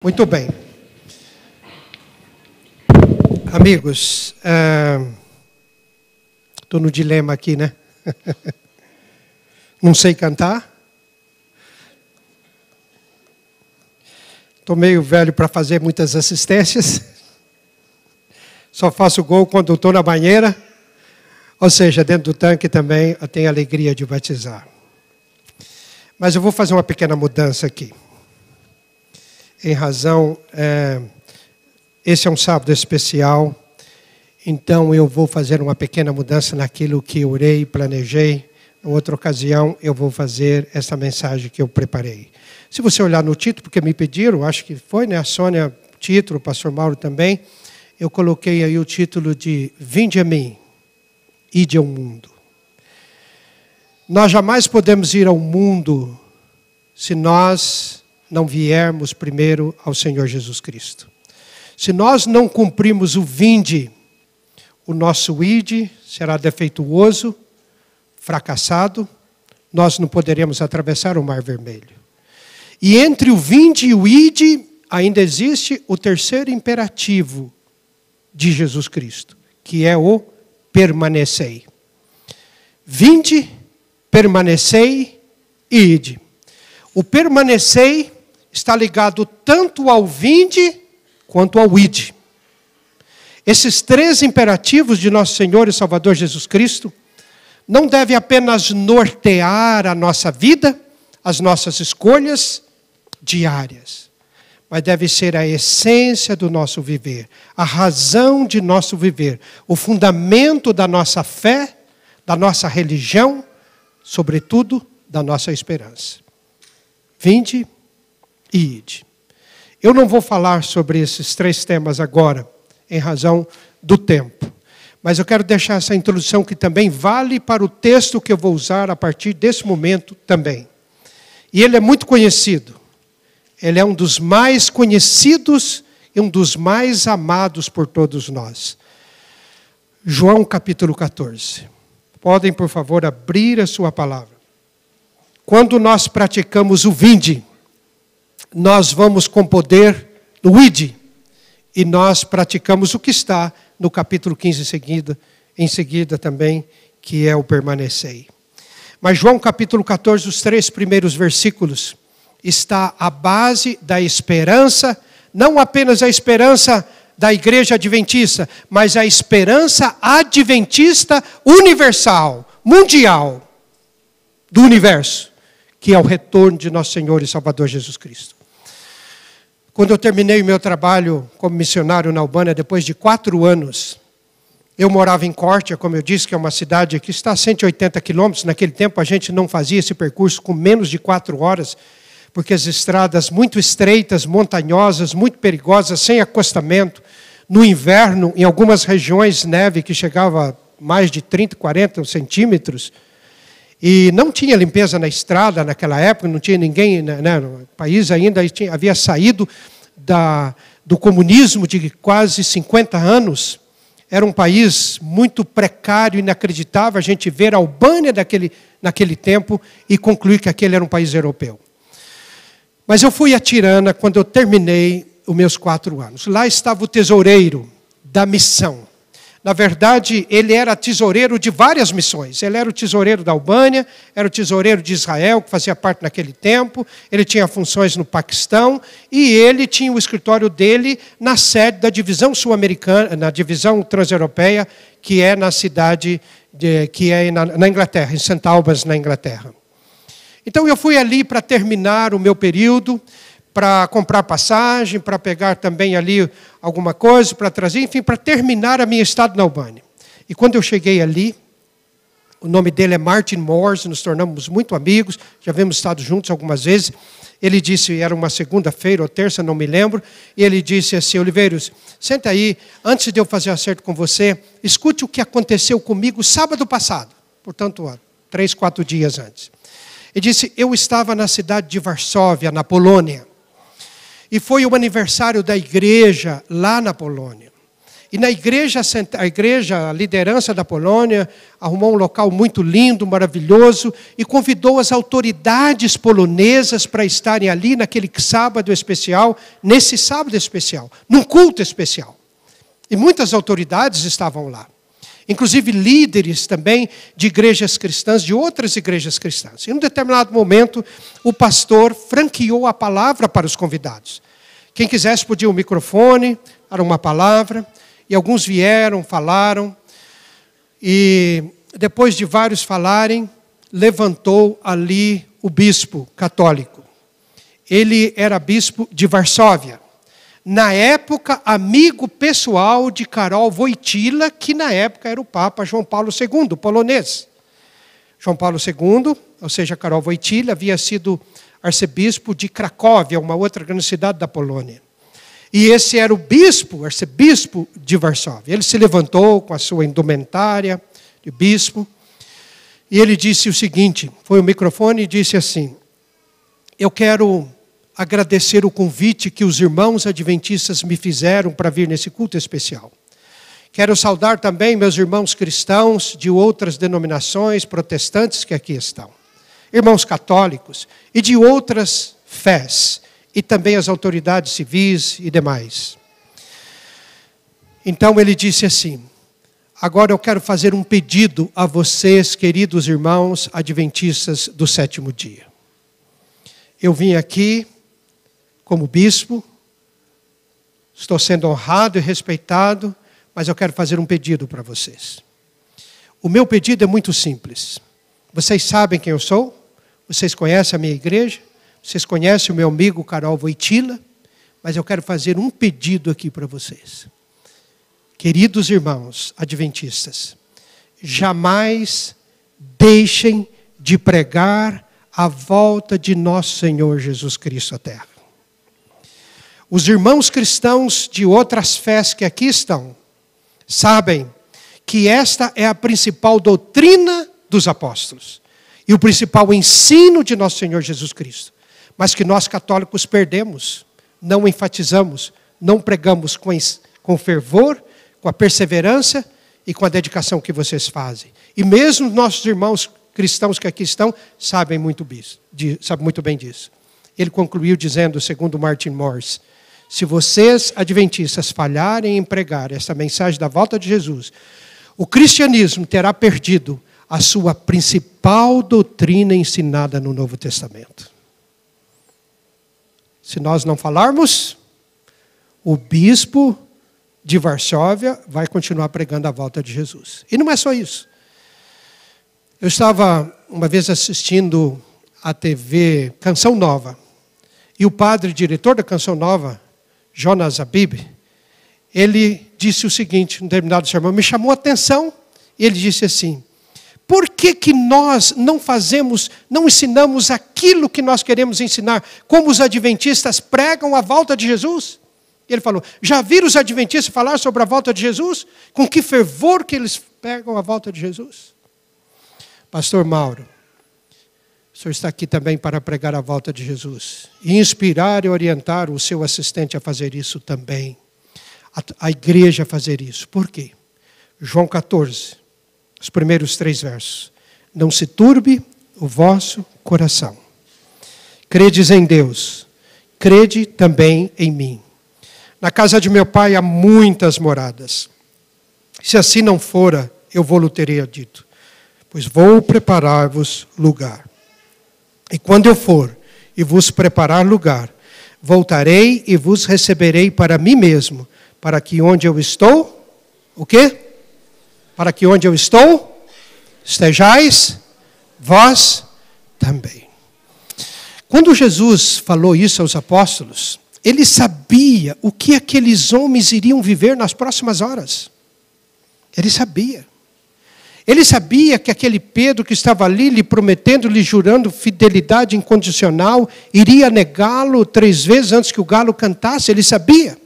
Muito bem. Amigos, estou no dilema aqui, né? Não sei cantar. Estou meio velho para fazer muitas assistências. Só faço gol quando estou na banheira. Ou seja, dentro do tanque também eu tenho a alegria de batizar. Mas eu vou fazer uma pequena mudança aqui. Em razão, esse é um sábado especial, então eu vou fazer uma pequena mudança naquilo que orei e planejei. Em outra ocasião, eu vou fazer essa mensagem que eu preparei. Se você olhar no título, porque me pediram, acho que foi, né? A Sônia, título, o pastor Mauro também, eu coloquei aí o título de Vinde a mim, ide ao mundo. Nós jamais podemos ir ao mundo se nós não viermos primeiro ao Senhor Jesus Cristo. Se nós não cumprirmos o vinde, o nosso ide será defeituoso, fracassado, nós não poderemos atravessar o Mar Vermelho. E entre o vinde e o ide, ainda existe o terceiro imperativo de Jesus Cristo, que é o permanecei. Vinde, permanecei e ide. O permanecei está ligado tanto ao vinde quanto ao ide. Esses três imperativos de nosso Senhor e Salvador Jesus Cristo não devem apenas nortear a nossa vida, as nossas escolhas diárias, mas deve ser a essência do nosso viver, a razão de nosso viver, o fundamento da nossa fé, da nossa religião, sobretudo da nossa esperança. Vinde e ide. Eu não vou falar sobre esses três temas agora, em razão do tempo. Mas eu quero deixar essa introdução que também vale para o texto que eu vou usar a partir desse momento também. E ele é muito conhecido. Ele é um dos mais conhecidos e um dos mais amados por todos nós. João capítulo 14. Podem, por favor, abrir a sua palavra. Quando nós praticamos o vinde, nós vamos com poder no ide, e nós praticamos o que está no capítulo 15 em seguida também, que é o permanecei. Mas João capítulo 14, os 3 primeiros versículos, está a base da esperança, não apenas a esperança da igreja adventista, mas a esperança adventista universal, mundial, do universo, que é o retorno de nosso Senhor e Salvador Jesus Cristo. Quando eu terminei o meu trabalho como missionário na Albânia, depois de 4 anos, eu morava em Córtia, como eu disse, que é uma cidade que está a 180 quilômetros. Naquele tempo a gente não fazia esse percurso com menos de 4 horas, porque as estradas muito estreitas, montanhosas, muito perigosas, sem acostamento. No inverno, em algumas regiões, neve que chegava a mais de 30, 40 centímetros. E não tinha limpeza na estrada naquela época, não tinha ninguém, né, no país ainda havia saído do comunismo de quase 50 anos. Era um país muito precário, inacreditável, a gente ver a Albânia naquele tempo e concluir que aquele era um país europeu. Mas eu fui a Tirana quando eu terminei os meus 4 anos. Lá estava o tesoureiro da missão. Na verdade, ele era tesoureiro de várias missões. Ele era o tesoureiro da Albânia, era o tesoureiro de Israel, que fazia parte naquele tempo. Ele tinha funções no Paquistão e ele tinha o escritório dele na sede da divisão sul-americana, na divisão transeuropeia, que é na cidade, que é na Inglaterra, em St. Albans, na Inglaterra. Então eu fui ali para terminar o meu período, para comprar passagem, para pegar também ali alguma coisa, para trazer, enfim, para terminar a minha estada na Albânia. E quando eu cheguei ali, o nome dele é Martin Morse, nos tornamos muito amigos, já havíamos estado juntos algumas vezes. Ele disse, era uma segunda-feira ou terça, não me lembro, e ele disse assim: Oliveiros, senta aí, antes de eu fazer acerto com você, escute o que aconteceu comigo sábado passado, portanto, 3, 4 dias antes. Ele disse, eu estava na cidade de Varsóvia, na Polônia, e foi o aniversário da igreja lá na Polônia. E na igreja, a liderança da Polônia, arrumou um local muito lindo, maravilhoso, e convidou as autoridades polonesas para estarem ali naquele sábado especial, nesse sábado especial, num culto especial. E muitas autoridades estavam lá. Inclusive líderes também de igrejas cristãs, de outras igrejas cristãs. E em um determinado momento, o pastor franqueou a palavra para os convidados. Quem quisesse podia o microfone, para uma palavra. E alguns vieram, falaram, e depois de vários falarem, levantou ali o bispo católico. Ele era bispo de Varsóvia. Na época, amigo pessoal de Karol Wojtyła, que na época era o Papa João Paulo II, polonês. João Paulo II, ou seja, Karol Wojtyła, havia sido arcebispo de Cracóvia, uma outra grande cidade da Polônia. E esse era o bispo, arcebispo de Varsóvia. Ele se levantou com a sua indumentária de bispo. E ele disse o seguinte, foi o microfone e disse assim: eu quero agradecer o convite que os irmãos adventistas me fizeram para vir nesse culto especial. Quero saudar também meus irmãos cristãos de outras denominações protestantes que aqui estão. Irmãos católicos e de outras fés. E também as autoridades civis e demais. Então ele disse assim: agora eu quero fazer um pedido a vocês, queridos irmãos adventistas do sétimo dia. Eu vim aqui como bispo, estou sendo honrado e respeitado, mas eu quero fazer um pedido para vocês. O meu pedido é muito simples. Vocês sabem quem eu sou? Vocês conhecem a minha igreja? Vocês conhecem o meu amigo Karol Wojtyła, mas eu quero fazer um pedido aqui para vocês. Queridos irmãos adventistas, jamais deixem de pregar a volta de nosso Senhor Jesus Cristo à terra. Os irmãos cristãos de outras fés que aqui estão, sabem que esta é a principal doutrina dos apóstolos e o principal ensino de nosso Senhor Jesus Cristo. Mas que nós católicos perdemos, não enfatizamos, não pregamos com fervor, com a perseverança e com a dedicação que vocês fazem. E mesmo nossos irmãos cristãos que aqui estão, sabem muito bem disso. Ele concluiu dizendo, segundo Martin Morris, se vocês adventistas falharem em pregar esta mensagem da volta de Jesus, o cristianismo terá perdido a sua principal doutrina ensinada no Novo Testamento. Se nós não falarmos, o bispo de Varsóvia vai continuar pregando a volta de Jesus. E não é só isso. Eu estava uma vez assistindo a TV Canção Nova. E o padre, diretor da Canção Nova, Jonas Abib, ele disse o seguinte, um determinado sermão, me chamou a atenção. E ele disse assim: por que nós não ensinamos aquilo que nós queremos ensinar, como os adventistas pregam a volta de Jesus? Ele falou, já viram os adventistas falar sobre a volta de Jesus? Com que fervor que eles pregam a volta de Jesus? Pastor Mauro, o senhor está aqui também para pregar a volta de Jesus. E inspirar e orientar o seu assistente a fazer isso também. A igreja a fazer isso. Por quê? João 14. Os primeiros 3 versos. Não se turbe o vosso coração. Credes em Deus, crede também em mim. Na casa de meu pai há muitas moradas. Se assim não fora, eu vou-lhe teria dito, pois vou preparar-vos lugar. E quando eu for e vos preparar lugar, voltarei e vos receberei para mim mesmo, para que onde eu estou, o quê? Para que onde eu estou, estejais vós também. Quando Jesus falou isso aos apóstolos, ele sabia o que aqueles homens iriam viver nas próximas horas. Ele sabia. Ele sabia que aquele Pedro que estava ali lhe prometendo, lhe jurando fidelidade incondicional, iria negá-lo 3 vezes antes que o galo cantasse. Ele sabia.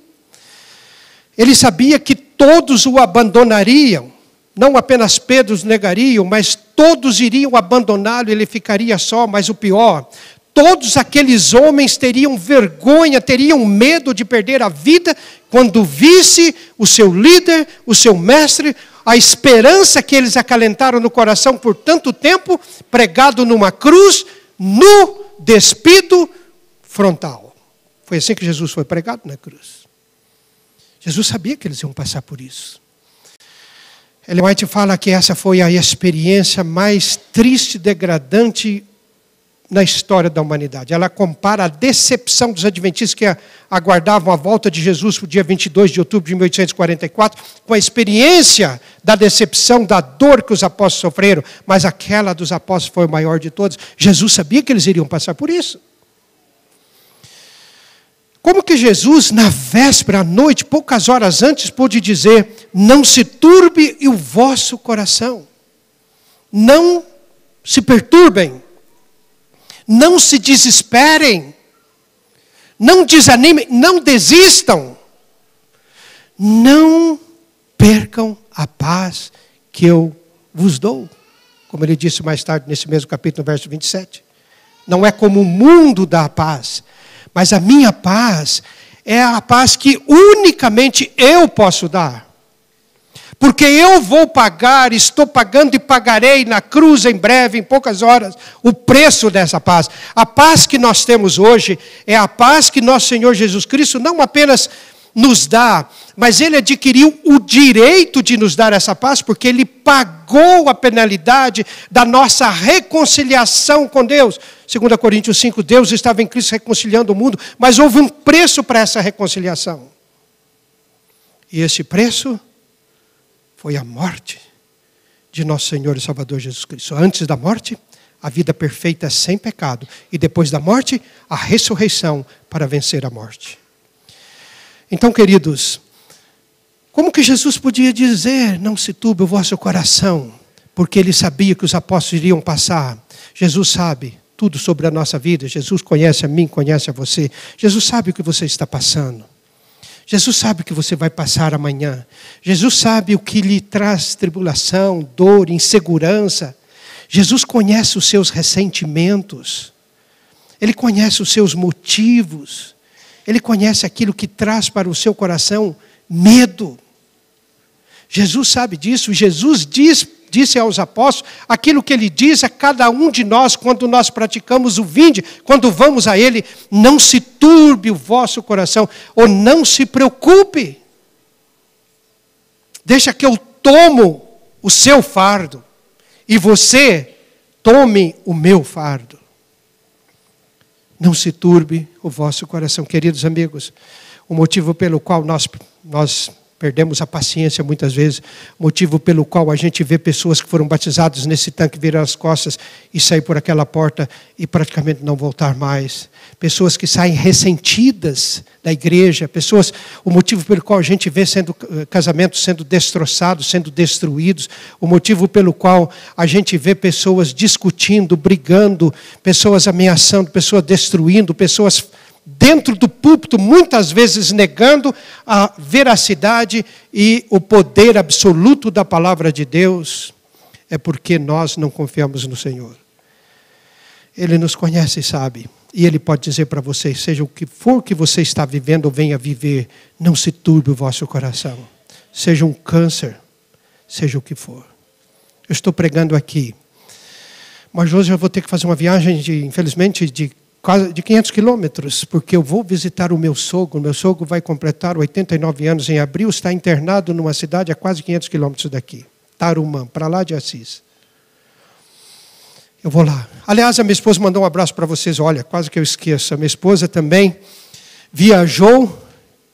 Ele sabia que todos o abandonariam. Não apenas Pedro os negariam, mas todos iriam abandoná-lo e ele ficaria só. Mas o pior, todos aqueles homens teriam vergonha, teriam medo de perder a vida quando visse o seu líder, o seu mestre, a esperança que eles acalentaram no coração por tanto tempo, pregado numa cruz, nu, despido, frontal. Foi assim que Jesus foi pregado na cruz. Jesus sabia que eles iam passar por isso. Ellen White fala que essa foi a experiência mais triste e degradante na história da humanidade. Ela compara a decepção dos adventistas que aguardavam a volta de Jesus no dia 22 de outubro de 1844, com a experiência da decepção, da dor que os apóstolos sofreram, mas aquela dos apóstolos foi o maior de todos. Jesus sabia que eles iriam passar por isso. Como que Jesus, na véspera, à noite, poucas horas antes, pôde dizer: não se turbe o vosso coração, não se perturbem, não se desesperem, não desanimem, não desistam, não percam a paz que eu vos dou. Como ele disse mais tarde, nesse mesmo capítulo, no verso 27. Não é como o mundo dá a paz, mas a minha paz é a paz que unicamente eu posso dar. Porque eu vou pagar, estou pagando e pagarei na cruz em breve, em poucas horas, o preço dessa paz. A paz que nós temos hoje é a paz que nosso Senhor Jesus Cristo não apenas nos dá, mas Ele adquiriu o direito de nos dar essa paz, porque Ele pagou a penalidade da nossa reconciliação com Deus. 2 Coríntios 5, Deus estava em Cristo reconciliando o mundo, mas houve um preço para essa reconciliação. E esse preço foi a morte de nosso Senhor e Salvador Jesus Cristo. Antes da morte, a vida perfeita sem pecado. E depois da morte, a ressurreição para vencer a morte. Então, queridos, como que Jesus podia dizer: não se turbe o vosso coração? Porque Ele sabia que os apóstolos iriam passar. Jesus sabe tudo sobre a nossa vida. Jesus conhece a mim, conhece a você. Jesus sabe o que você está passando. Jesus sabe o que você vai passar amanhã. Jesus sabe o que lhe traz tribulação, dor, insegurança. Jesus conhece os seus ressentimentos. Ele conhece os seus motivos. Ele conhece aquilo que traz para o seu coração medo. Jesus sabe disso. Jesus disse aos apóstolos aquilo que Ele diz a cada um de nós quando nós praticamos o vinde, quando vamos a Ele: não se turbe o vosso coração, ou não se preocupe. Deixa que eu tomo o seu fardo, e você tome o meu fardo. Não se turbe o vosso coração. Queridos amigos, o motivo pelo qual nós perdemos a paciência muitas vezes, o motivo pelo qual a gente vê pessoas que foram batizadas nesse tanque virar as costas e sair por aquela porta e praticamente não voltar mais. Pessoas que saem ressentidas da igreja, o motivo pelo qual a gente vê casamentos sendo destroçados, sendo destruídos, o motivo pelo qual a gente vê pessoas discutindo, brigando, pessoas ameaçando, pessoas destruindo, pessoas dentro do púlpito, muitas vezes negando a veracidade e o poder absoluto da palavra de Deus, é porque nós não confiamos no Senhor. Ele nos conhece e sabe, e Ele pode dizer para vocês: seja o que for que você está vivendo ou venha viver, não se turbe o vosso coração. Seja um câncer, seja o que for. Eu estou pregando aqui, mas hoje eu vou ter que fazer uma viagem, infelizmente, de 500 quilômetros, porque eu vou visitar o meu sogro. Meu sogro vai completar 89 anos em abril, está internado numa cidade a quase 500 quilômetros daqui, Tarumã, para lá de Assis. Eu vou lá. Aliás, a minha esposa mandou um abraço para vocês. Olha, quase que eu esqueço. A minha esposa também viajou,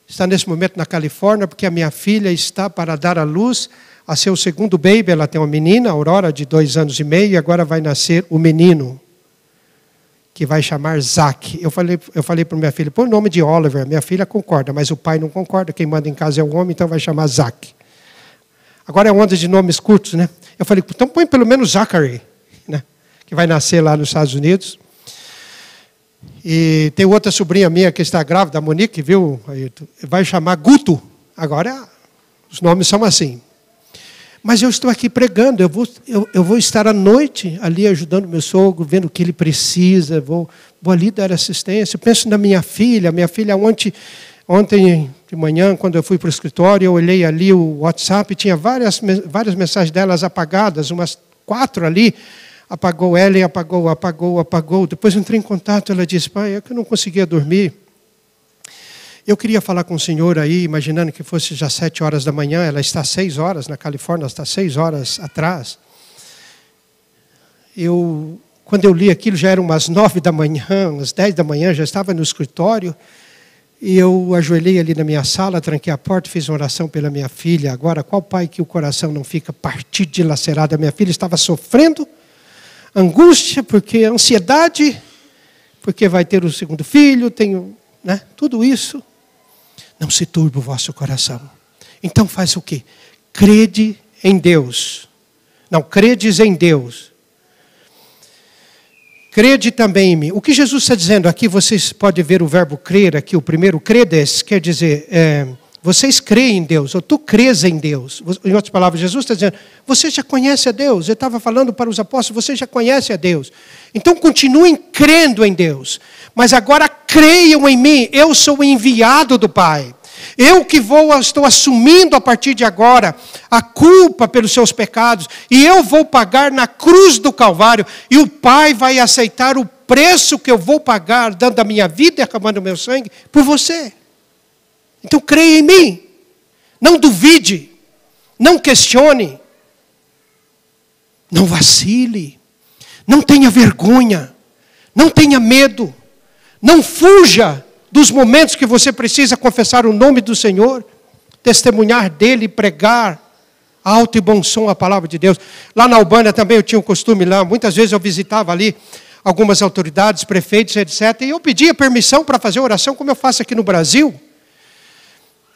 está nesse momento na Califórnia, porque a minha filha está para dar à luz a seu segundo baby. Ela tem uma menina, Aurora, de 2 anos e meio, e agora vai nascer o menino, que vai chamar Zac. Eu falei para minha filha: põe o nome de Oliver. Minha filha concorda, mas o pai não concorda. Quem manda em casa é o homem, então vai chamar Zac. Agora é onda de nomes curtos, né? Eu falei: então põe pelo menos Zachary, né? Que vai nascer lá nos Estados Unidos. E tem outra sobrinha minha que está grávida, a Monique, viu? Vai chamar Guto. Agora os nomes são assim. Mas eu estou aqui pregando, eu vou estar à noite ali ajudando meu sogro, vendo o que ele precisa, vou ali dar assistência. Eu penso na minha filha ontem de manhã, quando eu fui para o escritório, eu olhei ali o WhatsApp, tinha várias mensagens delas apagadas, umas 4 ali, apagou ela e apagou. Depois eu entrei em contato, ela disse, pai, é que eu não conseguia dormir. Eu queria falar com o senhor aí, imaginando que fosse já 7 horas da manhã, ela está 6 horas, na Califórnia, está 6 horas atrás. Quando eu li aquilo, já eram umas 9 da manhã, umas 10 da manhã, já estava no escritório, e eu ajoelhei ali na minha sala, tranquei a porta, fiz uma oração pela minha filha. Agora, qual pai que o coração não fica partido, dilacerado? A minha filha estava sofrendo angústia, ansiedade, porque vai ter o segundo filho, tudo isso. Não se turbe o vosso coração. Então faz o quê? Crede em Deus. Não, credes em Deus. Crede também em mim. O que Jesus está dizendo aqui, vocês podem ver o verbo crer aqui, o primeiro credes, quer dizer, vocês creem em Deus, ou tu crês em Deus. Em outras palavras, Jesus está dizendo, você já conhece a Deus. Ele estava falando para os apóstolos, você já conhece a Deus. Então continuem crendo em Deus. Mas agora creiam em mim, eu sou o enviado do Pai. Eu que estou assumindo a partir de agora a culpa pelos seus pecados. E eu vou pagar na cruz do Calvário. E o Pai vai aceitar o preço que eu vou pagar, dando a minha vida e derramando o meu sangue, por você. Então creia em mim. Não duvide. Não questione. Não vacile. Não tenha vergonha. Não tenha medo. Não fuja dos momentos que você precisa confessar o nome do Senhor, testemunhar dele, pregar alto e bom som a palavra de Deus. Lá na Albânia também eu tinha um costume lá, muitas vezes eu visitava ali algumas autoridades, prefeitos, etc. E eu pedia permissão para fazer oração, como eu faço aqui no Brasil.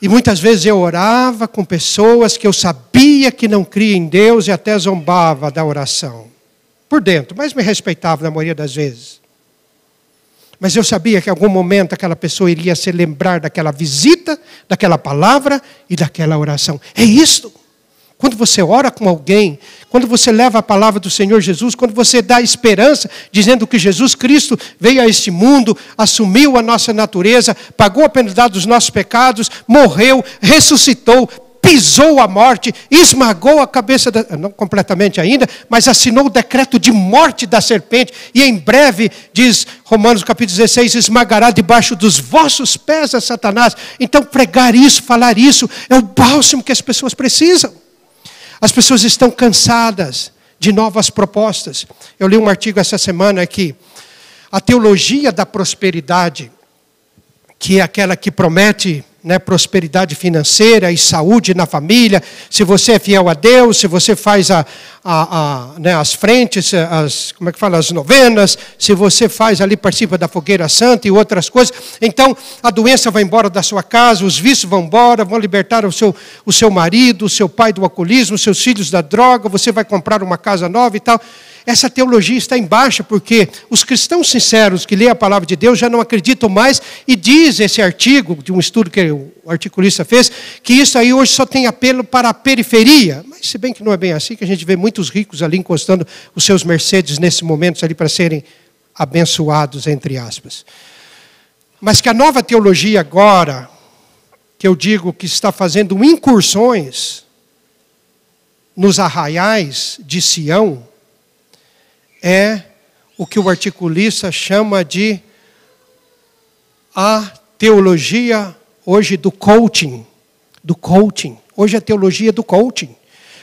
E muitas vezes eu orava com pessoas que eu sabia que não criam em Deus e até zombava da oração. Por dentro, mas me respeitava na maioria das vezes. Mas eu sabia que em algum momento aquela pessoa iria se lembrar daquela visita, daquela palavra e daquela oração. É isto. Quando você ora com alguém, quando você leva a palavra do Senhor Jesus, quando você dá esperança, dizendo que Jesus Cristo veio a este mundo, assumiu a nossa natureza, pagou a penalidade dos nossos pecados, morreu, ressuscitou, pisou a morte, esmagou a cabeça, não completamente ainda, mas assinou o decreto de morte da serpente, e em breve, diz Romanos capítulo 16, esmagará debaixo dos vossos pés a Satanás. Então pregar isso, falar isso, é o bálsamo que as pessoas precisam. As pessoas estão cansadas de novas propostas. Eu li um artigo essa semana que a teologia da prosperidade, que é aquela que promete prosperidade financeira e saúde na família, se você é fiel a Deus, se você faz as frentes, as novenas, se você faz ali, participa da fogueira santa e outras coisas, então a doença vai embora da sua casa, os vícios vão embora, vão libertar o seu marido, o seu pai do alcoolismo, os seus filhos da droga, você vai comprar uma casa nova e tal. Essa teologia está em baixa, porque os cristãos sinceros que lêem a palavra de Deus já não acreditam mais, e diz esse artigo, de um estudo que o articulista fez, que isso aí hoje só tem apelo para a periferia. Mas se bem que não é bem assim, que a gente vê muitos ricos ali encostando os seus Mercedes nesses momentos ali para serem abençoados, entre aspas. Mas que a nova teologia agora, que eu digo que está fazendo incursões nos arraiais de Sião, é o que o articulista chama de a teologia hoje do coaching. Do coaching. Hoje é a teologia do coaching.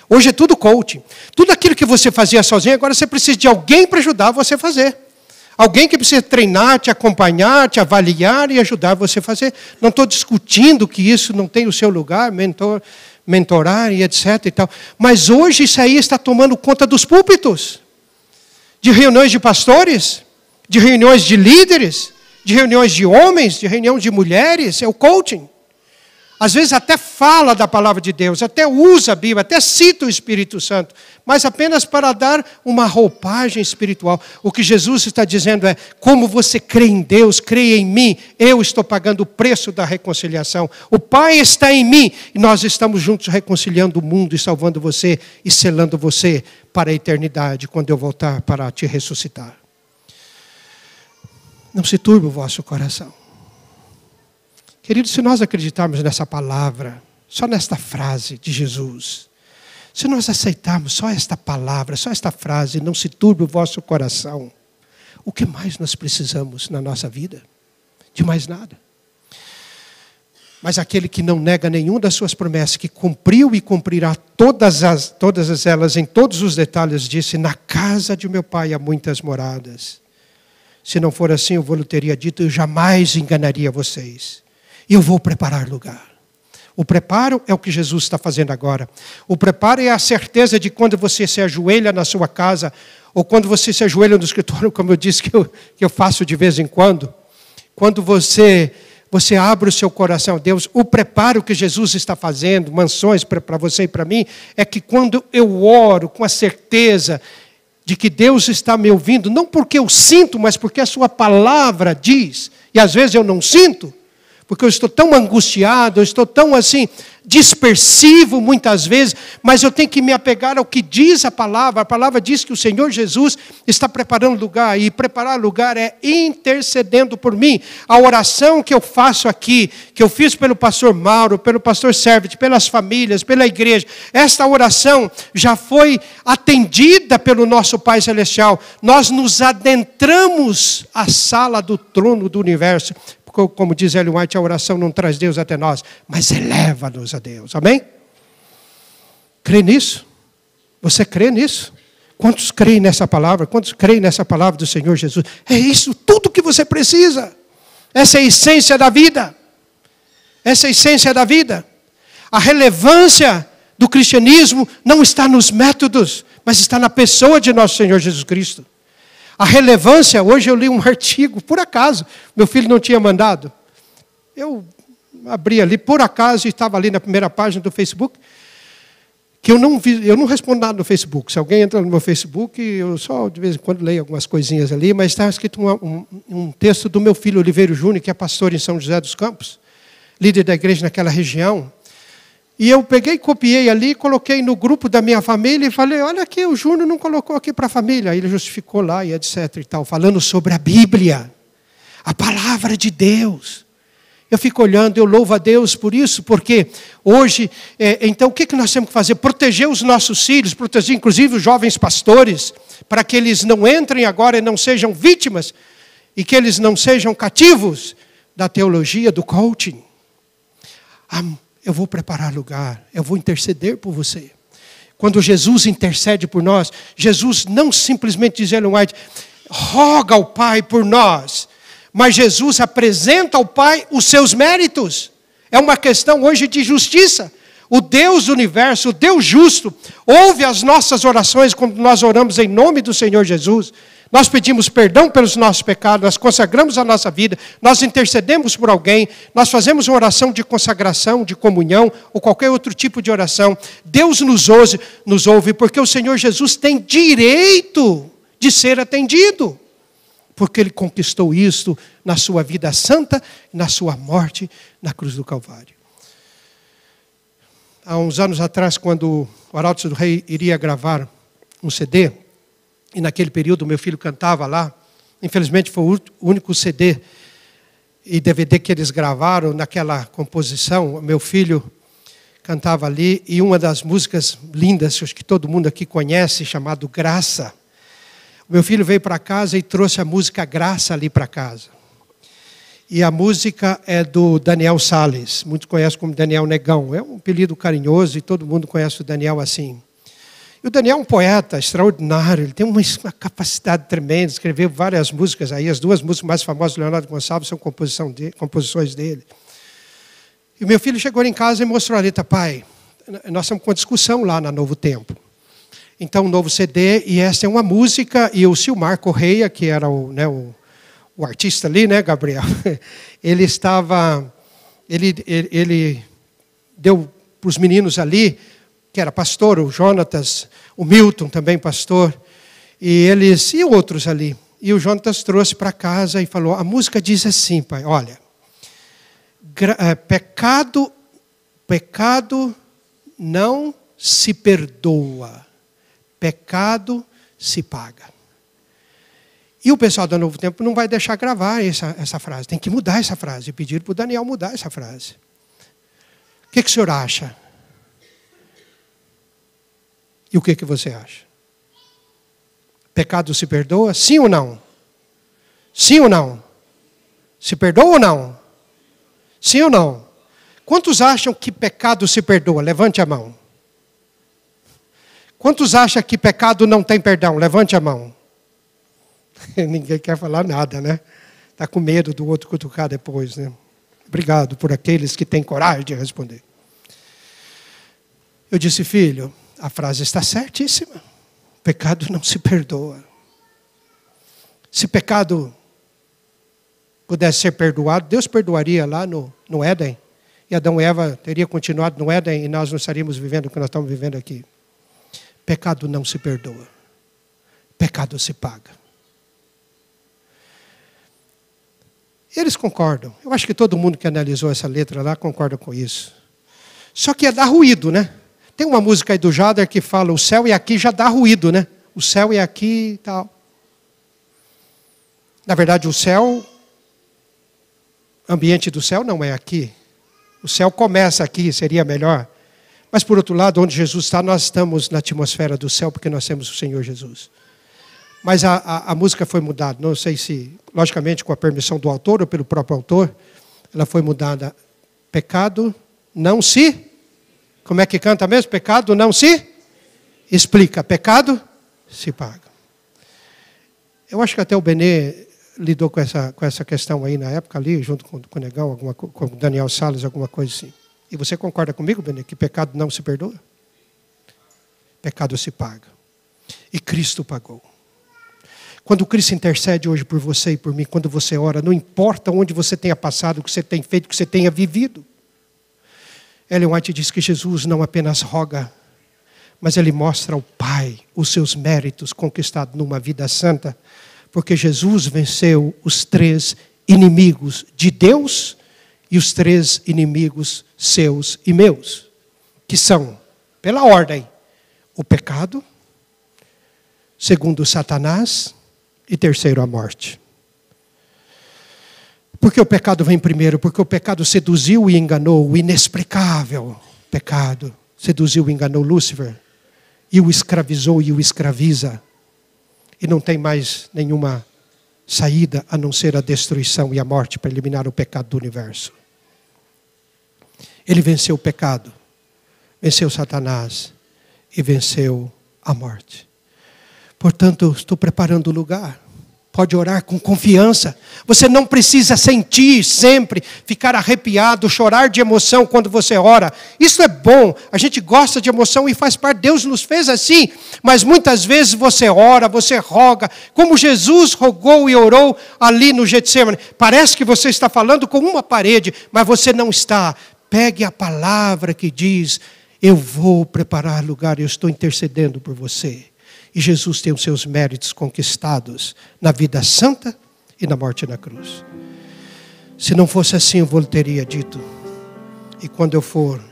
Hoje é tudo coaching. Tudo aquilo que você fazia sozinho, agora você precisa de alguém para ajudar você a fazer. Alguém que precisa treinar, te acompanhar, te avaliar e ajudar você a fazer. Não estou discutindo que isso não tem o seu lugar, mentorar e etc. e tal. Mas hoje isso aí está tomando conta dos púlpitos. De reuniões de pastores, de reuniões de líderes, de reuniões de homens, de reunião de mulheres, é o coaching. às vezes até fala da palavra de Deus, até usa a Bíblia, até cita o Espírito Santo, mas apenas para dar uma roupagem espiritual. O que Jesus está dizendo é, como você crê em Deus, crê em mim, eu estou pagando o preço da reconciliação. O Pai está em mim, e nós estamos juntos reconciliando o mundo e salvando você e selando você para a eternidade, quando eu voltar para te ressuscitar. Não se turbe o vosso coração. Queridos, se nós acreditarmos nessa palavra, só nesta frase de Jesus, se nós aceitarmos só esta palavra, só esta frase, não se turbe o vosso coração, o que mais nós precisamos na nossa vida? De mais nada. Mas aquele que não nega nenhuma das suas promessas, que cumpriu e cumprirá todas elas em todos os detalhes, disse, na casa de meu pai há muitas moradas. Se não for assim, eu vou teria dito, eu jamais enganaria vocês. E eu vou preparar lugar. O preparo é o que Jesus está fazendo agora. O preparo é a certeza de quando você se ajoelha na sua casa, ou quando você se ajoelha no escritório, como eu disse que eu faço de vez em quando. Quando você abre o seu coração a Deus, o preparo que Jesus está fazendo, mansões para você e para mim, é que quando eu oro com a certeza de que Deus está me ouvindo, não porque eu sinto, mas porque a sua palavra diz, e às vezes eu não sinto, porque eu estou tão angustiado, eu estou tão assim, dispersivo muitas vezes, mas eu tenho que me apegar ao que diz a palavra. A palavra diz que o Senhor Jesus está preparando lugar, e preparar lugar é intercedendo por mim. A oração que eu faço aqui, que eu fiz pelo pastor Mauro, pelo pastor Servet, pelas famílias, pela igreja, esta oração já foi atendida pelo nosso Pai Celestial. Nós nos adentramos à sala do trono do universo. Como diz Ellen White, a oração não traz Deus até nós, mas eleva-nos a Deus. Amém? Crê nisso? Você crê nisso? Quantos creem nessa palavra? Quantos creem nessa palavra do Senhor Jesus? É isso tudo que você precisa. Essa é a essência da vida. Essa é a essência da vida. A relevância do cristianismo não está nos métodos, mas está na pessoa de nosso Senhor Jesus Cristo. A relevância, hoje eu li um artigo, por acaso, meu filho não tinha mandado. Eu abri ali, por acaso, e estava ali na primeira página do Facebook, que eu não respondo nada no Facebook. Se alguém entra no meu Facebook, eu só de vez em quando leio algumas coisinhas ali, mas está escrito um texto do meu filho Oliveira Júnior, que é pastor em São José dos Campos, líder da igreja naquela região. E eu peguei, copiei ali, coloquei no grupo da minha família e falei, olha aqui, o Júnior não colocou aqui para a família. Aí ele justificou lá e etc. e tal, falando sobre a Bíblia, a palavra de Deus. Eu fico olhando, eu louvo a Deus por isso, porque hoje, então o que nós temos que fazer? Proteger os nossos filhos, proteger inclusive os jovens pastores, para que eles não entrem agora e não sejam vítimas, e que eles não sejam cativos da teologia, do coaching. Eu vou preparar lugar, eu vou interceder por você. Quando Jesus intercede por nós, Jesus não simplesmente diz, Ellen White, roga ao Pai por nós, mas Jesus apresenta ao Pai os seus méritos. É uma questão hoje de justiça. O Deus do universo, o Deus justo, ouve as nossas orações quando nós oramos em nome do Senhor Jesus. Nós pedimos perdão pelos nossos pecados, nós consagramos a nossa vida, nós intercedemos por alguém, nós fazemos uma oração de consagração, de comunhão, ou qualquer outro tipo de oração. Deus nos ouve, porque o Senhor Jesus tem direito de ser atendido, porque Ele conquistou isso na sua vida santa, na sua morte na cruz do Calvário. Há uns anos atrás, quando o Arautos do Rei iria gravar um CD, e naquele período meu filho cantava lá. Infelizmente foi o único CD e DVD que eles gravaram naquela composição. Meu filho cantava ali. E uma das músicas lindas, acho que todo mundo aqui conhece, chamado Graça. O meu filho veio para casa e trouxe a música Graça ali para casa. E a música é do Daniel Salles. Muitos conhecem como Daniel Negão. É um apelido carinhoso e todo mundo conhece o Daniel assim. E o Daniel é um poeta extraordinário, ele tem uma capacidade tremenda, escreveu várias músicas aí, as duas músicas mais famosas do Leonardo Gonçalves são composições dele. E o meu filho chegou em casa e mostrou ali, pai, nós estamos com uma discussão lá na Novo Tempo. Então, um novo CD, e essa é uma música, e o Silmar Correia, que era o artista ali, né, Gabriel? Ele deu para os meninos ali, que era pastor, o Jonatas, o Milton também pastor, e outros ali. E o Jonatas trouxe para casa e falou, a música diz assim, pai, olha, pecado não se perdoa, pecado se paga. E o pessoal do Novo Tempo não vai deixar gravar essa frase, tem que mudar essa frase, pedir para o Daniel mudar essa frase. O que o senhor acha? E o que você acha? Pecado se perdoa? Sim ou não? Sim ou não? Se perdoa ou não? Sim ou não? Quantos acham que pecado se perdoa? Levante a mão. Quantos acham que pecado não tem perdão? Levante a mão. Ninguém quer falar nada, né? Está com medo do outro cutucar depois, né? Obrigado por aqueles que têm coragem de responder. Eu disse, filho, a frase está certíssima. Pecado não se perdoa. Se pecado pudesse ser perdoado, Deus perdoaria lá no Éden. E Adão e Eva teriam continuado no Éden e nós não estaríamos vivendo o que nós estamos vivendo aqui. Pecado não se perdoa. Pecado se paga. Eles concordam. Eu acho que todo mundo que analisou essa letra lá concorda com isso. Só que dá ruído, né? Tem uma música aí do Jader que fala, o céu é aqui, já dá ruído, né? O céu é aqui e tal. Na verdade, o céu, ambiente do céu não é aqui. O céu começa aqui, seria melhor. Mas, por outro lado, onde Jesus está, nós estamos na atmosfera do céu, porque nós temos o Senhor Jesus. Mas a música foi mudada. Não sei se, logicamente, com a permissão do autor ou pelo próprio autor, ela foi mudada. Pecado não se... Como é que canta mesmo? Pecado não se explica. Pecado se paga. Eu acho que até o Benê lidou com essa questão aí na época ali, junto com o Negão, com o Daniel Salles, alguma coisa assim. E você concorda comigo, Benê, que pecado não se perdoa? Pecado se paga. E Cristo pagou. Quando Cristo intercede hoje por você e por mim, quando você ora, não importa onde você tenha passado, o que você tem feito, o que você tenha vivido. Ellen White diz que Jesus não apenas roga, mas Ele mostra ao Pai os seus méritos conquistados numa vida santa, porque Jesus venceu os 3 inimigos de Deus e os 3 inimigos seus e meus, que são, pela ordem, o pecado, segundo Satanás e terceiro a morte. Porque o pecado vem primeiro? Porque o pecado seduziu e enganou, o inexplicável pecado. Seduziu e enganou Lúcifer. E o escravizou e o escraviza. E não tem mais nenhuma saída a não ser a destruição e a morte para eliminar o pecado do universo. Ele venceu o pecado, venceu Satanás e venceu a morte. Portanto, estou preparando o lugar. Pode orar com confiança. Você não precisa sentir sempre, ficar arrepiado, chorar de emoção quando você ora. Isso é bom. A gente gosta de emoção e faz parte. Deus nos fez assim. Mas muitas vezes você ora, você roga. Como Jesus rogou e orou ali no Getsemane. Parece que você está falando com uma parede, mas você não está. Pegue a palavra que diz, eu vou preparar lugar, eu estou intercedendo por você. E Jesus tem os seus méritos conquistados na vida santa e na morte na cruz. Se não fosse assim, eu teria dito. E quando eu for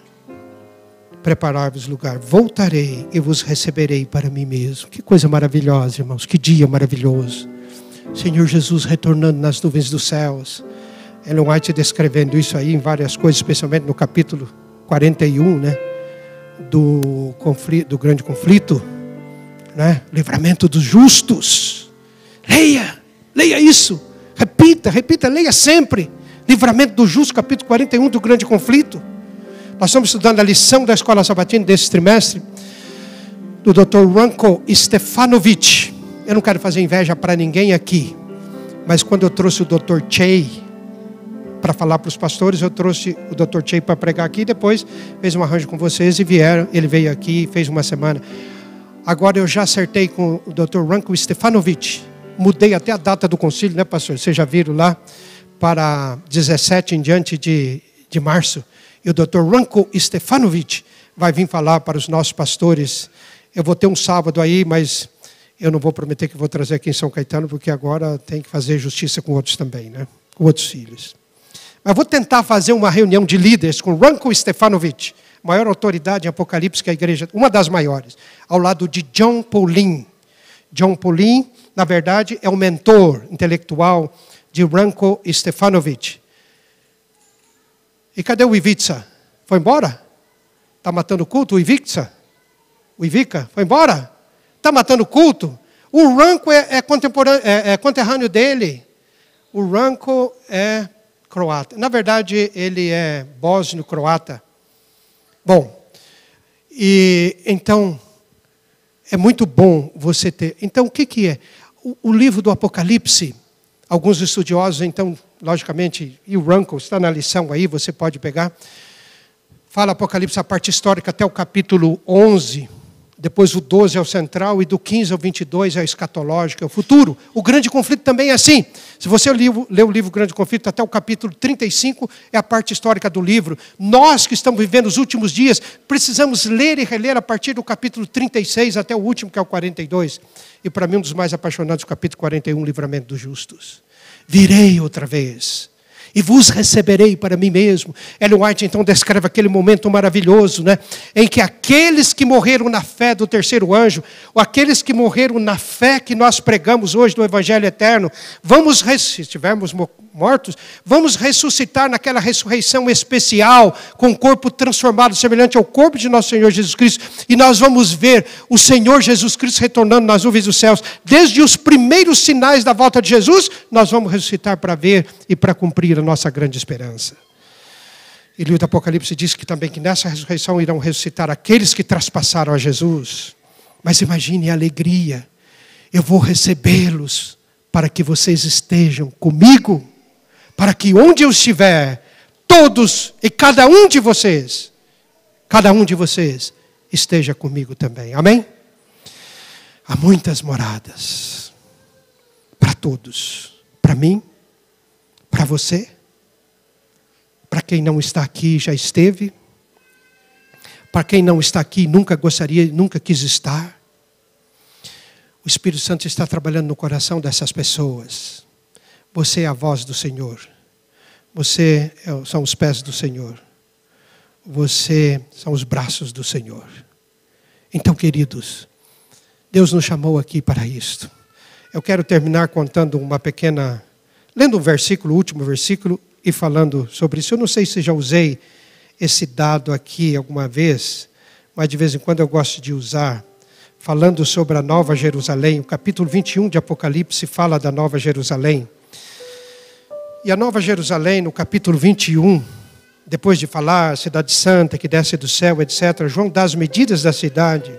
preparar-vos lugar, voltarei e vos receberei para mim mesmo. Que coisa maravilhosa, irmãos. Que dia maravilhoso. Senhor Jesus retornando nas nuvens dos céus. Ellen White descrevendo isso aí em várias coisas, especialmente no capítulo 41, né? Do grande conflito. Né? Livramento dos justos. Leia isso. Repita, leia sempre. Livramento dos justos, capítulo 41 do grande conflito. Nós estamos estudando a lição da Escola Sabatina desse trimestre, do Dr. Ranko Stefanovic. Eu não quero fazer inveja para ninguém aqui, mas quando eu trouxe o Dr. Chey para falar para os pastores, eu trouxe o Dr. Chey para pregar aqui, depois fez um arranjo com vocês e ele veio aqui, fez uma semana. Agora eu já acertei com o Dr. Ranko Stefanovic. Mudei até a data do concílio, né, pastor? Vocês já viram lá para 17 em diante de de março. E o Dr. Ranko Stefanovic vai vir falar para os nossos pastores. Eu vou ter um sábado aí, mas eu não vou prometer que vou trazer aqui em São Caetano, porque agora tem que fazer justiça com outros também, né? Com outros filhos. Mas vou tentar fazer uma reunião de líderes com Ranko Stefanovic, maior autoridade em Apocalipse que a igreja, uma das maiores, ao lado de John Paulin. John Paulin, na verdade, é o mentor intelectual de Ranko Stefanovic. E cadê o Ivica? Foi embora? Está matando o culto, o Ivica? O Ivica? Foi embora? Está matando o culto? O Ranko é contemporâneo dele. O Ranko é croata. Na verdade, ele é bósnio-croata. Bom, e então, é muito bom você ter... Então, o que é? O livro do Apocalipse, alguns estudiosos, então, logicamente, e o Ranko está na lição aí, você pode pegar, fala Apocalipse, a parte histórica até o capítulo 11, depois o 12 é o central, e do 15 ao 22 é o escatológico, é o futuro. O grande conflito também é assim. Se você ler o livro Grande Conflito, até o capítulo 35 é a parte histórica do livro. Nós que estamos vivendo os últimos dias, precisamos ler e reler a partir do capítulo 36 até o último, que é o 42. E para mim, um dos mais apaixonados, o capítulo 41, Livramento dos Justos. Virei outra vez e vos receberei para mim mesmo. Ellen White, então, descreve aquele momento maravilhoso, né? Em que aqueles que morreram na fé do terceiro anjo, ou aqueles que morreram na fé que nós pregamos hoje no Evangelho Eterno, se estivermos mortos, vamos ressuscitar naquela ressurreição especial, com o corpo transformado, semelhante ao corpo de nosso Senhor Jesus Cristo, e nós vamos ver o Senhor Jesus Cristo retornando nas nuvens dos céus. Desde os primeiros sinais da volta de Jesus, nós vamos ressuscitar para ver e para cumprir a nossa grande esperança. E o livro do Apocalipse diz que também que nessa ressurreição irão ressuscitar aqueles que traspassaram a Jesus. Mas imagine a alegria. Eu vou recebê-los para que vocês estejam comigo, para que onde eu estiver, todos e cada um de vocês esteja comigo também. Amém? Há muitas moradas para todos, para mim, para você, para quem não está aqui já esteve, para quem não está aqui nunca gostaria, nunca quis estar. O Espírito Santo está trabalhando no coração dessas pessoas. Você é a voz do Senhor. Você são os pés do Senhor. Você são os braços do Senhor. Então, queridos, Deus nos chamou aqui para isto. Eu quero terminar contando lendo um versículo, o último versículo, e falando sobre isso. Eu não sei se já usei esse dado aqui alguma vez, mas de vez em quando eu gosto de usar, falando sobre a Nova Jerusalém. O capítulo 21 de Apocalipse fala da Nova Jerusalém. E a Nova Jerusalém, no capítulo 21, depois de falar a cidade santa que desce do céu, etc., João dá as medidas da cidade.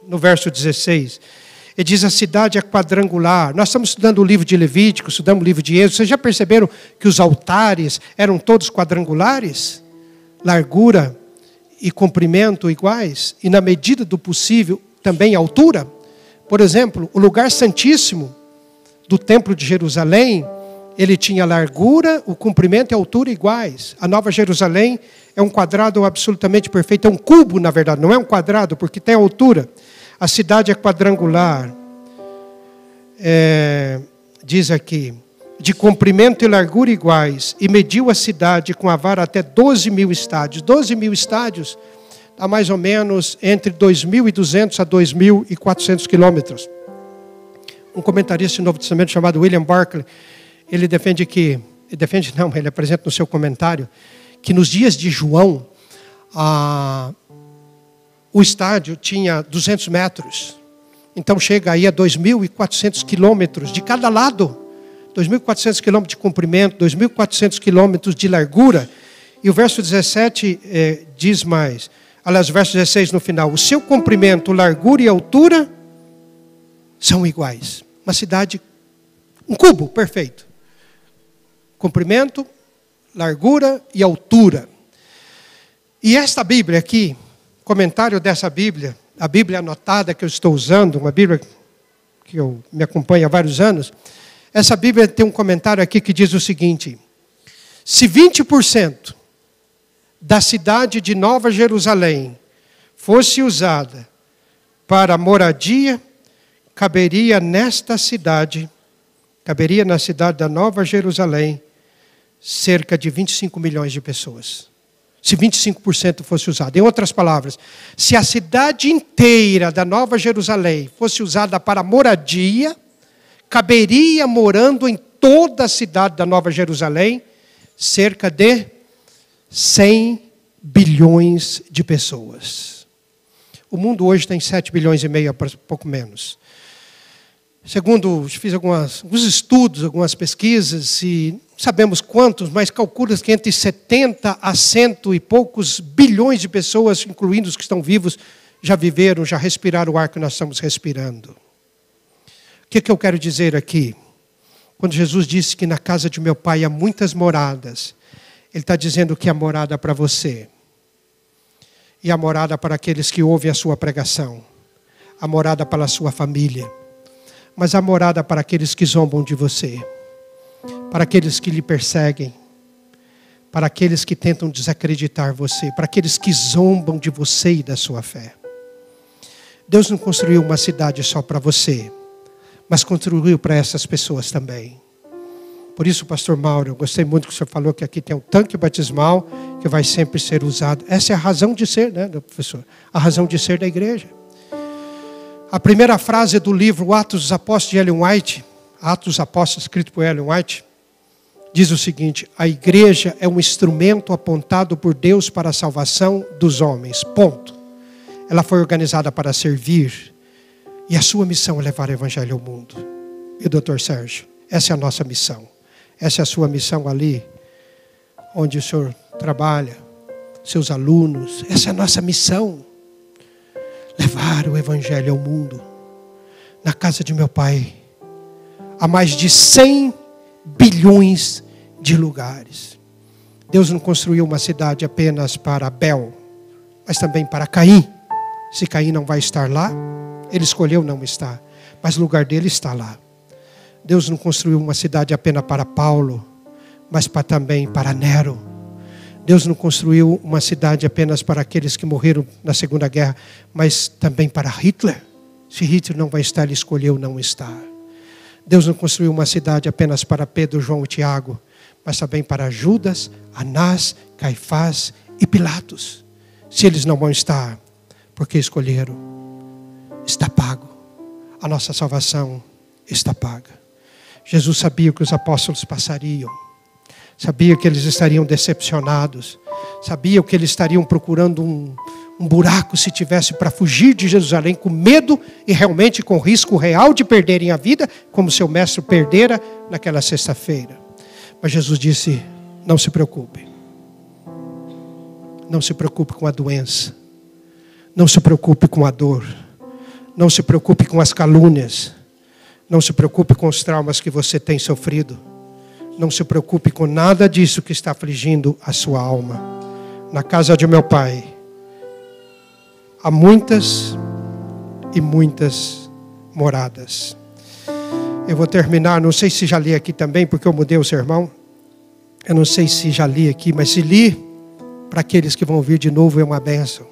No verso 16. Ele diz: a cidade é quadrangular. Nós estamos estudando o livro de Levítico, estudamos o livro de Êxodo. Vocês já perceberam que os altares eram todos quadrangulares? Largura e comprimento iguais. E na medida do possível, também altura. Por exemplo, o lugar santíssimo do templo de Jerusalém, ele tinha largura, o comprimento e a altura iguais. A Nova Jerusalém é um quadrado absolutamente perfeito. É um cubo, na verdade, não é um quadrado, porque tem altura. A cidade é quadrangular. Diz aqui, de comprimento e largura iguais, e mediu a cidade com a vara até 12.000 estádios. 12.000 estádios, a mais ou menos entre 2.200 a 2.400 quilômetros. Um comentarista do Novo Testamento chamado William Barclay, ele apresenta no seu comentário, que nos dias de João, o estádio tinha 200 metros. Então chega aí a 2.400 quilômetros de cada lado. 2.400 quilômetros de comprimento, 2.400 quilômetros de largura. E o verso 17 diz mais. Aliás, o verso 16 no final. O seu comprimento, largura e altura são iguais. Uma cidade, um cubo perfeito. Comprimento, largura e altura. E esta Bíblia aqui, comentário dessa Bíblia, a Bíblia anotada que eu estou usando, uma Bíblia que me acompanha há vários anos, Essa Bíblia tem um comentário aqui que diz o seguinte: se 20% da cidade de Nova Jerusalém fosse usada para moradia, caberia na cidade da Nova Jerusalém, cerca de 25 milhões de pessoas. Se 25% fosse usado. Em outras palavras, se a cidade inteira da Nova Jerusalém fosse usada para moradia, caberia morando em toda a cidade da Nova Jerusalém, cerca de 100 bilhões de pessoas. O mundo hoje tem 7 bilhões e meio, pouco menos. Segundo, fiz alguns estudos, algumas pesquisas, e não sabemos quantos, mas calcula-se que entre 70 a 100 e poucos bilhões de pessoas, incluindo os que estão vivos, já viveram, já respiraram o ar que nós estamos respirando. O que eu quero dizer aqui? Quando Jesus disse que na casa de meu Pai há muitas moradas, Ele está dizendo que há morada para você. E há morada para aqueles que ouvem a sua pregação. Há morada para a sua família. Mas há morada para aqueles que zombam de você. Para aqueles que lhe perseguem. Para aqueles que tentam desacreditar você. Para aqueles que zombam de você e da sua fé. Deus não construiu uma cidade só para você, mas construiu para essas pessoas também. Por isso, pastor Mauro, eu gostei muito que o senhor falou que aqui tem um tanque batismal que vai sempre ser usado. Essa é a razão de ser, né, professor? A razão de ser da igreja. A primeira frase do livro Atos dos Apóstolos de Ellen White, Atos dos Apóstolos, escrito por Ellen White, diz o seguinte: a igreja é um instrumento apontado por Deus para a salvação dos homens. Ponto. Ela foi organizada para servir, e a sua missão é levar o evangelho ao mundo. E doutor Sérgio, essa é a nossa missão. Essa é a sua missão ali, onde o senhor trabalha, seus alunos. Essa é a nossa missão. Levar o evangelho ao mundo. Na casa de meu Pai, há mais de 100 bilhões de lugares. Deus não construiu uma cidade apenas para Abel, mas também para Caim. Se Caim não vai estar lá, ele escolheu não estar, mas o lugar dele está lá. Deus não construiu uma cidade apenas para Paulo, mas também para Nero. Deus não construiu uma cidade apenas para aqueles que morreram na Segunda Guerra, mas também para Hitler. Se Hitler não vai estar, ele escolheu não estar. Deus não construiu uma cidade apenas para Pedro, João e Tiago, mas também para Judas, Anás, Caifás e Pilatos. Se eles não vão estar, porque escolheram, está pago. A nossa salvação está paga. Jesus sabia que os apóstolos passariam. Sabia que eles estariam decepcionados. Sabia que eles estariam procurando um buraco se tivesse para fugir de Jerusalém com medo e realmente com risco real de perderem a vida, como seu mestre perdera naquela sexta-feira. Mas Jesus disse: não se preocupe. Não se preocupe com a doença. Não se preocupe com a dor. Não se preocupe com as calúnias. Não se preocupe com os traumas que você tem sofrido. Não se preocupe com nada disso que está afligindo a sua alma. Na casa de meu Pai há muitas e muitas moradas. Eu vou terminar, não sei se já li aqui também, porque eu mudei o sermão. Eu não sei se já li aqui, mas se li, para aqueles que vão ouvir de novo, é uma bênção.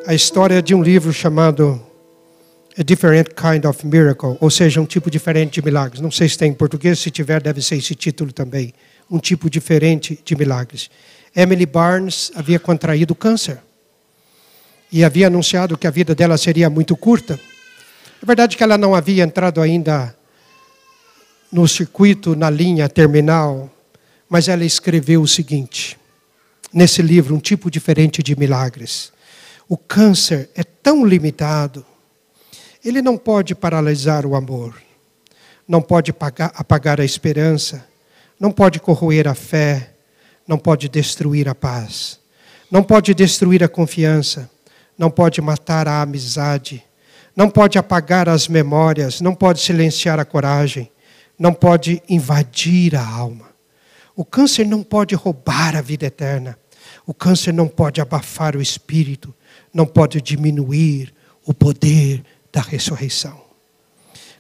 A história de um livro chamado A Different Kind of Miracle, ou seja, um tipo diferente de milagres. Não sei se tem em português, se tiver deve ser esse título também. Um tipo diferente de milagres. Emily Barnes havia contraído câncer. E havia anunciado que a vida dela seria muito curta. É verdade que ela não havia entrado ainda no circuito, na linha terminal, mas ela escreveu o seguinte, nesse livro, Um Tipo Diferente de Milagres. O câncer é tão limitado. Ele não pode paralisar o amor, não pode apagar a esperança, não pode corroer a fé, não pode destruir a paz, não pode destruir a confiança, não pode matar a amizade, não pode apagar as memórias, não pode silenciar a coragem, não pode invadir a alma. O câncer não pode roubar a vida eterna, o câncer não pode abafar o espírito, não pode diminuir o poder da ressurreição.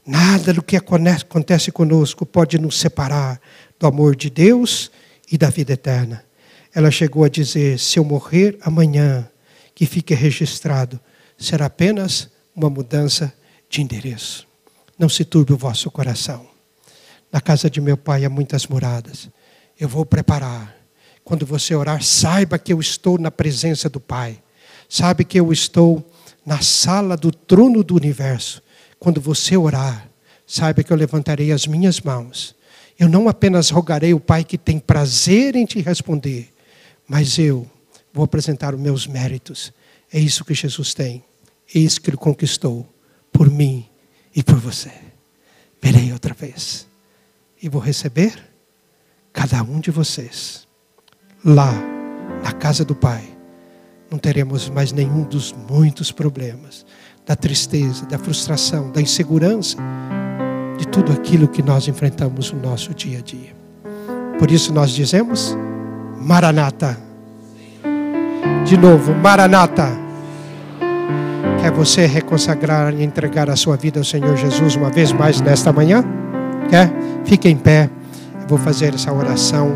Nada do que acontece conosco pode nos separar do amor de Deus e da vida eterna. Ela chegou a dizer, se eu morrer amanhã, que fique registrado, será apenas uma mudança de endereço. Não se turbe o vosso coração. Na casa de meu pai há muitas moradas. Eu vou preparar. Quando você orar, saiba que eu estou na presença do Pai. Sabe que eu estou na sala do trono do universo. Quando você orar, saiba que eu levantarei as minhas mãos. Eu não apenas rogarei ao Pai que tem prazer em te responder, mas eu vou apresentar os meus méritos. É isso que Jesus tem. É isso que Ele conquistou por mim e por você. Verei outra vez. E vou receber cada um de vocês. Lá, na casa do Pai, não teremos mais nenhum dos muitos problemas, da tristeza, da frustração, da insegurança, de tudo aquilo que nós enfrentamos no nosso dia a dia. Por isso nós dizemos, Maranata. De novo, Maranata. Quer você reconsagrar e entregar a sua vida ao Senhor Jesus uma vez mais nesta manhã? Quer? Fique em pé. Eu vou fazer essa oração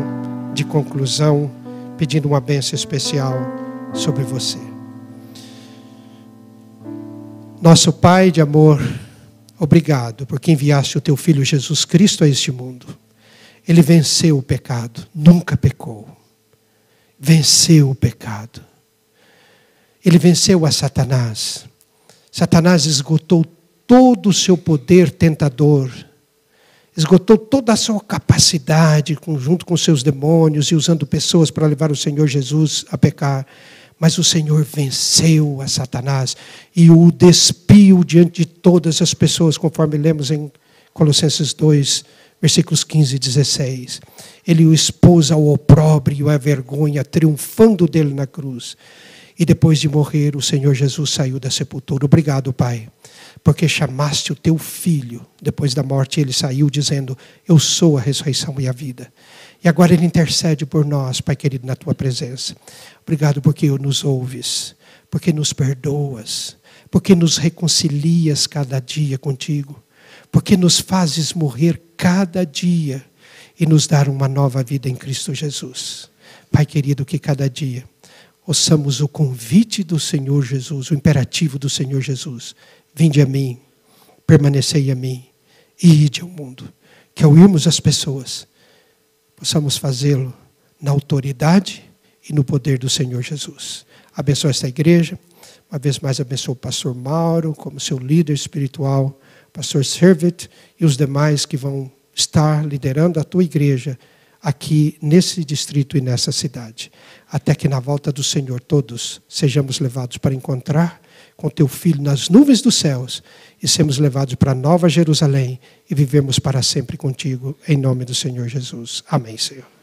de conclusão, pedindo uma bênção especial sobre você. Nosso Pai de amor, obrigado porque enviaste o teu Filho Jesus Cristo a este mundo. Ele venceu o pecado, nunca pecou. Venceu o pecado. Ele venceu a Satanás. Satanás esgotou todo o seu poder tentador. Esgotou toda a sua capacidade, junto com seus demônios e usando pessoas para levar o Senhor Jesus a pecar. Mas o Senhor venceu a Satanás e o despiu diante de todas as pessoas, conforme lemos em Colossenses 2, versículos 15 e 16. Ele o expôs ao opróbrio e à vergonha, triunfando dele na cruz. E depois de morrer, o Senhor Jesus saiu da sepultura. Obrigado, Pai, porque chamaste o teu Filho. Depois da morte, ele saiu dizendo, eu sou a ressurreição e a vida. E agora ele intercede por nós, Pai querido, na tua presença. Obrigado porque nos ouves, porque nos perdoas, porque nos reconcilias cada dia contigo, porque nos fazes morrer cada dia e nos dar uma nova vida em Cristo Jesus. Pai querido, que cada dia ouçamos o convite do Senhor Jesus, o imperativo do Senhor Jesus. Vinde a mim, permanecei a mim e ide ao mundo. Que ao irmos as pessoas, possamos fazê-lo na autoridade e no poder do Senhor Jesus. Abençoa esta igreja. Uma vez mais abençoa o pastor Mauro como seu líder espiritual, pastor Servet e os demais que vão estar liderando a tua igreja aqui nesse distrito e nessa cidade. Até que na volta do Senhor todos sejamos levados para encontrar com teu Filho nas nuvens dos céus e sermos levados para a Nova Jerusalém e vivemos para sempre contigo, em nome do Senhor Jesus. Amém, Senhor.